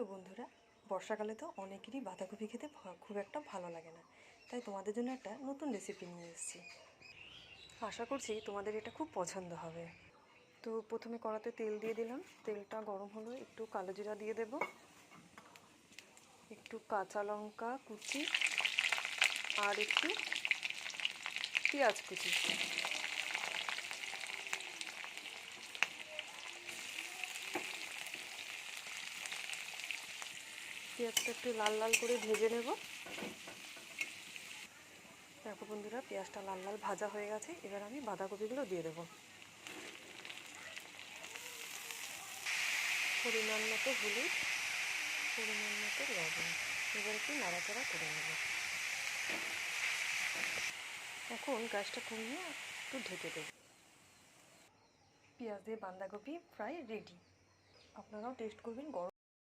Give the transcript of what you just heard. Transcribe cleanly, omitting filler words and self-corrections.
Hello বন্ধুরা, বর্ষাকালে তো অনেকেরই বাঁধাকপি খেতে খুব একটা ভালো লাগে না, তাই তোমাদের জন্য একটা নতুন রেসিপি নিয়ে এসেছি। আশা করছি তোমাদের এটা খুব পছন্দ হবে। তো প্রথমে কড়াতে তেল দিয়ে দিলাম, তেলটা গরম হলো, একটু কালো জিরা দিয়ে দেব, একটু কাঁচা লঙ্কা কুচি আর একটু পেঁয়াজ কুচি। পেঁয়াজটা একটু লাল লাল করে ভেজে নেব। দেখো বন্ধুরা, পেঁয়াজটা লাল লাল ভাজা হয়ে গেছে, এবার আমি বাঁধাকপিগুলো দিয়ে দেবো। পরিমাণ মতো হলুদ, পরিমাণ মতো লবণ, এবার একটু নাড়াচাড়া করে নেব। এখন গ্যাসটা কমিয়ে একটু ঢেকে দেব। পেঁয়াজ দিয়ে বাঁধাকপি ফ্রাই রেডি। আপনারাও টেস্ট করবেন। গরম